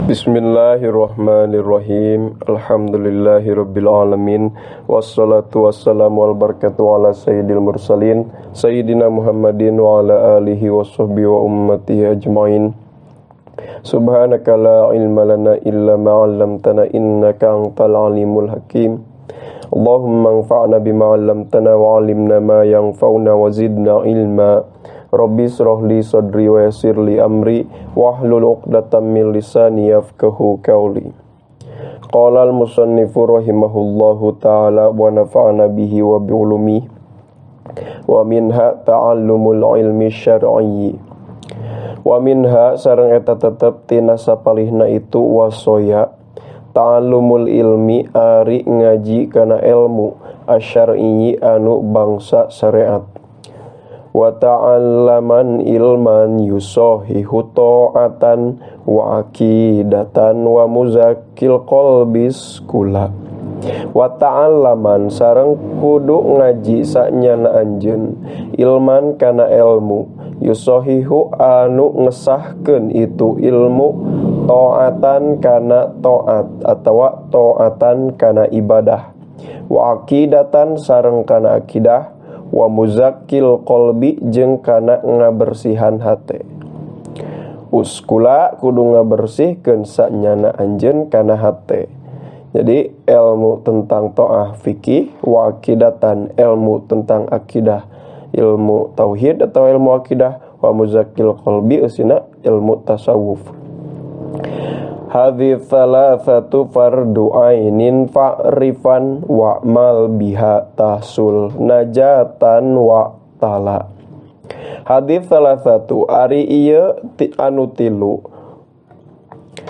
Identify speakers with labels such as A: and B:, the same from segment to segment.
A: Bismillahirrahmanirrahim. Alhamdulillahirabbil alamin. Wassalatu wassalamu wal barakatuh ala sayyidil mursalin sayyidina Muhammadin wa ala alihi washabbihi wa ummatihi ajmain. Subhanaka la ilma lana illa ma 'allamtana innaka antal alimul hakim. Allahumma anfa'na bima 'allamtana wa 'allimna ma yanfa'una wa zidna ilma. Rabbi shrah li sadri wa yassir li amri wahlul 'uqdatam min lisani yafqahu qawli. Qala al-musannifu rahimahullahu ta'ala wa nafa'ana bihi wa bi ulumi wa minha ta'allumul ilmi syar'i. Wa minha sareng eta tetep tina sapalihna itu wasoya ta'allumul ilmi ari ngaji kana ilmu asyar'i anu bangsa syariat. Wa ta'allaman ilman yusahihu ta'atan wa aqidatan wa muzakkil qalbis kula. Wa ta'allaman sareng kudu ngaji sanyana anjeun ilman kana ilmu yusahihu anu ngesahkeun itu ilmu ta'atan kana ta'at atawa ta'atan kana ibadah wa aqidatan sareng kana akidah wa muzakkil qalbi jeung kana ngabersihan hate. Uskula kudu ngabersihkeun sanyana anjeun kana hate. Jadi ilmu tentang ta'ah fikih, wa aqidatan ilmu tentang akidah, ilmu tauhid atau ilmu akidah, wa muzakkil qalbi usina ilmu tasawuf. Hadhi thalathatu fardu ainin fa'rifan wa'mal biha tahsul najatan wa tala. Hadhi thalathatu ari ieu anu tilu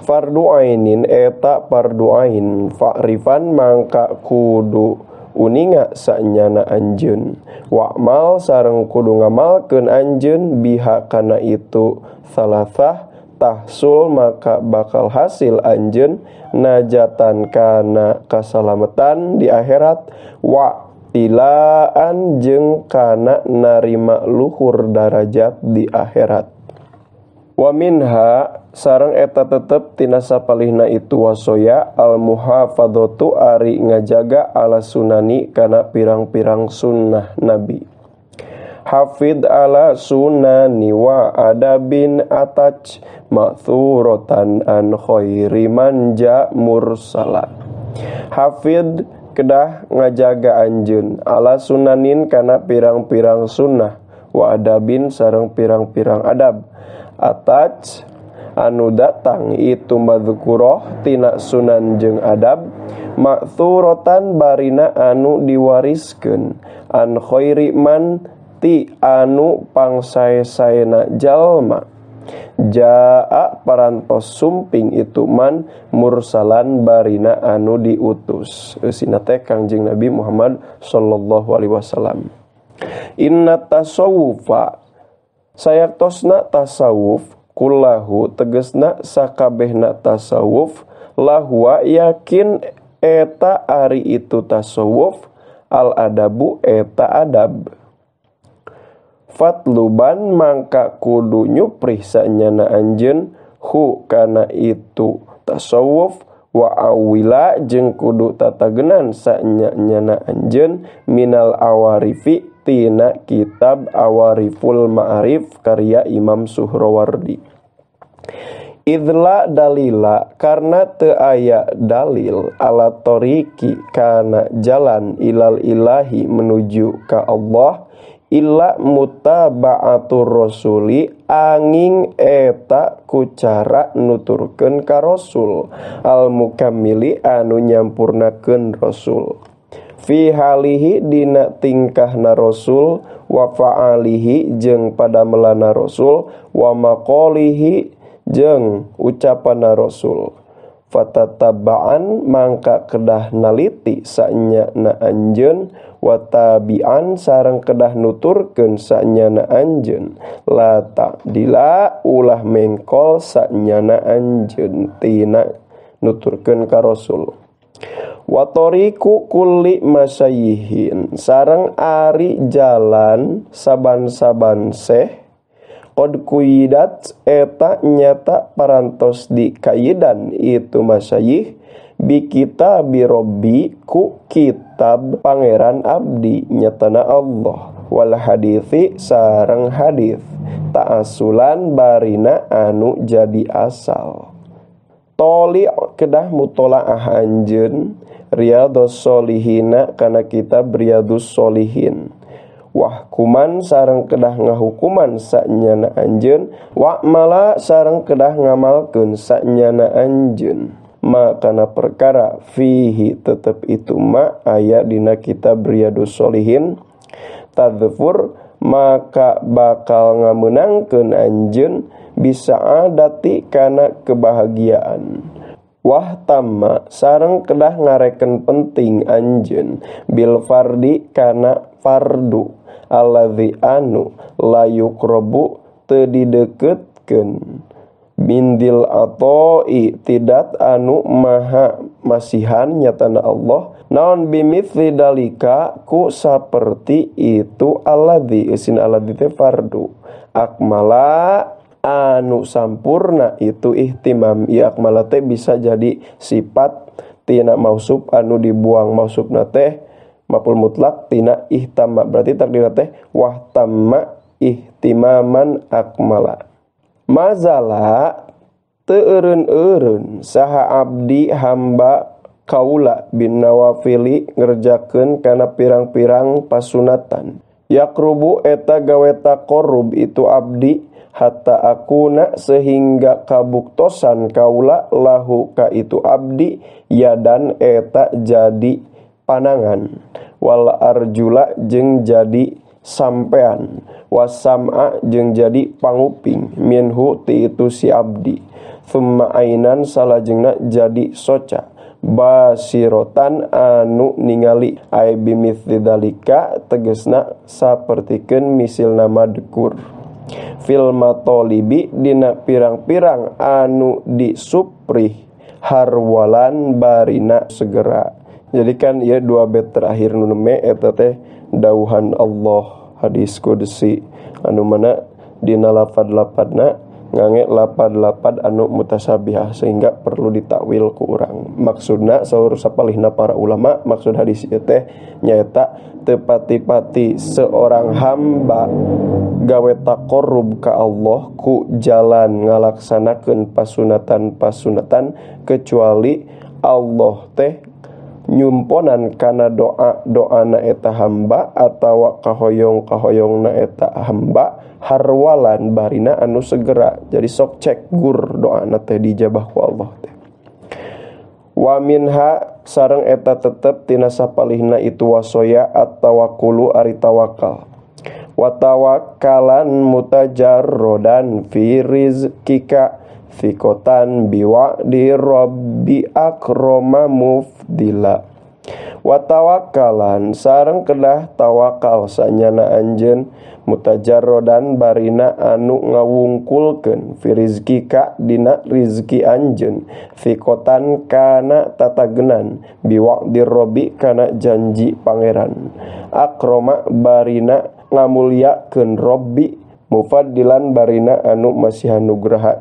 A: fardu ainin eta fardu ain fa'rifan mangka kudu uninga sanyana anjeun wa'mal sareng kudu ngamalkeun anjeun biha kana itu thalathah tahsul maka bakal hasil anjeun najatan kana kasalamatan di akhirat wa tilaan jeung kana narima luhur darajat di akhirat. Wa minha sareng eta tetep tina sapalihna itu wasoya al muhafadzatu ari ngajaga ala sunani kana pirang-pirang sunnah nabi. Hafid ala sunani wa adabin atach ma'thuratan an khairi manja mursala. Hafid kedah ngajaga anjeun ala sunanin kana pirang-pirang sunnah wa adabin sareng pirang-pirang adab. Atach anu datang itu madzukurah tina sunan jeung adab ma'thuratan barina anu diwariskeun an khairi man ti anu pangsae-saena jalma jaa parantos sumping itu man mursalan barina anu diutus eusina teh Kangjeng Nabi Muhammad sallallahu alaihi wasallam. Inna tasawufa sayaktosna tasawuf kullahu tegesna sakabehna tasawuf lahwa yakin eta ari itu tasawuf al adabu eta adab. Fatluban mangka kudu nyuprih sanyana anjeun hu kana itu tasawuf wa awila jeung kudu tatagenan sanyana anjeun minal awarifi tina kitab Awariful Ma'arif karya Imam Suhrawardi. Idla dalila karena teu aya dalil ala toriki kana jalan ilal ilahi menuju ka Allah illa mutaba'atur rasuli angin eta ku cara nuturkeun ka rasul al mukammili anu nyampurnakeun rasul fi halihi dina tingkahna rasul wa fa'alihi jeung pada melana rasul wa maqalihi jeung ucapanna rasul. Fatataba'an mangka kedah naliti sanyana anjeun wa tabi'an sareng kedah nuturkeun sanyana anjeun la ta'dila ulah mengkol sanyana anjeun tina nuturkeun ka rasul. Wa tariqu kulli masayyihin sareng ari jalan saban-saban seh qad kuyidat eta nyata parantos dikaidan itu masyayikh bi kitabi rabbi ku kitab pangeran abdi nyatana Allah wal hadithi sareng hadits ta'asulan barina anu jadi asal. Toli kedah mutolaah anjeun Riyadhus Sholihina kana kitab Riyadhus Sholihin. Wahkuman sareng kedah ngahukuman sanyana anjeun wa mala sareng kedah ngamalkeun sanyana anjeun. Makana perkara fihi tetep itu ma aya dina kitab Riyadhus Sholihin tadzfur maka bakal ngameunangkeun anjeun bisa adati kana kebahagiaan. Wah tamma sareng kedah ngareken penting anjeun bil fardi kana fardu alladzi anu la yuqrabu teu dideketkeun bindil atoi tidak anu maha masihan nyatana Allah naon bimithli dalika ku saperti itu alladzi isin alladzi teh fardu akmala anu sampurna itu ihtimam ya akmala teh bisa jadi sifat tina mausuf anu dibuang mausufna teh maf'ul mutlak tina ihtama berarti takdirna teh wahtamma ihtimaman akmala. Mazala teureun-eureun saha abdi hamba kaula bin nawafili ngerjakeun kana pirang-pirang pasunatan. Yakrubu eta gawe taqarrub itu abdi hatta akuna sehingga kabuktosan kaula lahu ka itu abdi yadan eta jadi panangan wal arjula jeung jadi sampean wasam'a jeung jadi panguping minhu ti itu si abdi thumma ainan salajengna jadi soca basirotan anu ningali ai bimithli dalika tegesna sapertikeun misilna madkur fil matolibi dina pirang-pirang anu disuprih harwalan barina segera. Jadi kan ieu dua bait terakhir nu neme eta teh dauhan Allah hadis qudsi anu mana dina lafad-lafadna ngange lapad-lapad anu mutasabihah sehingga perlu ditakwil ku urang. Maksudna saur sapalihna para ulama maksud hadis ieu teh nyaeta teu pati-pati seorang hamba gawe taqarrub ka Allah ku jalan ngalaksanakeun pasunatan-pasunatan kecuali Allah teh nyumponan kana doa-doana eta hamba atawa kahoyong-kahoyongna eta hamba harwalan barina anu segera. Jadi sok cek gur doana teh dijabah ku Allah teh. Wa minha sareng eta tetep tina sapalihna itu wasoya at-tawakkulu ari tawakal. Wa tawakkalan mutajarrodan fi rizqika fikotan biwa'di rabbi akroma mufdila. Watawakalan sareng kedah tawakal sanyana anjeun mutajarrodan barina anu ngawungkulkeun fi rizqika dina rizki anjeun fikotan kana tatagenan biwa'di rabbi kana janji pangeran akroma barina ngamulyakeun rabbi mufaddilan barina anu masihan nugraha.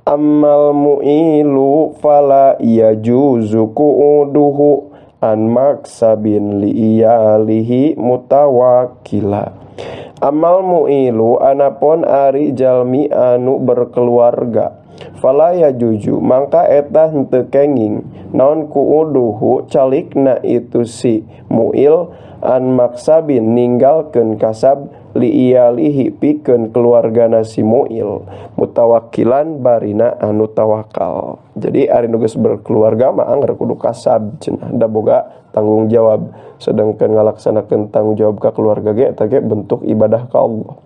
A: Ammal mu'ilu fala yajuzu qu'uduhu an maksabin li iyalihi mutawakkila. Amal mu'ilu anapun ari jalmi anu berkeluarga fala yajuju mangka eta henteu kenging naon qu'uduhu calikna itu si mu'il an maksabin ninggalkeun kasab li iyalihi pikeun keluargana si mu'il mutawakkilan barina anu tawakal. Jadi ari nu geus berkeluarga mah anggar kudu kasab cenah da boga tanggung jawab sedangkan ngalaksanakeun tanggung jawab ka keluarga ge eta ge bentuk ibadah ka Allah.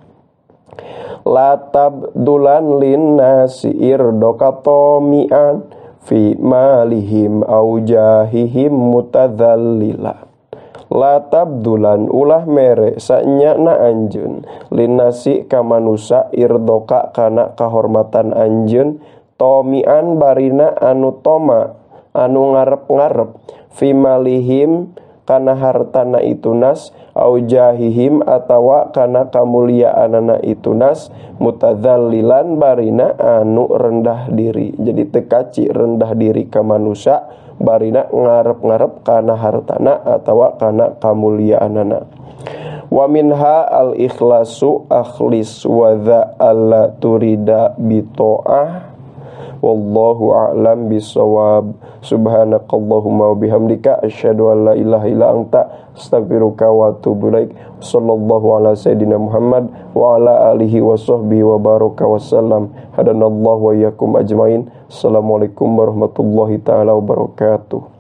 A: La tabdulan linnasi irdokatomi'an fi malihim au jahihim mutadzallila. La tabdulan ulah mere sanyana anjeun linnasi ka manusa irdoka kana kahormatan anjeun tomian barina anu toma anu ngarep-ngarep fi malihim kana hartana itu nas, au jahihim atawa kana kamuliaanana itu nas, mutadzallilan barina anu rendah diri. Jadi tekaci rendah diri ka manusia barina ngarep-ngarep kana hartana atawa kana kamuliaanana. Wa minha al ikhlasu akhlis wa dha alla turida bito'ah. Wallahu a'lam bisawab. Subhanakallahumma wa bihamdika asyhadu an la ilaha illa anta astaghfiruka wa atubu ilaik. Sallallahu ala sayidina Muhammad wa ala alihi wa sahbihi wa baraka wasallam. Hadanallahu wa iyyakum ajmain. Assalamualaikum warahmatullahi taala wabarakatuh.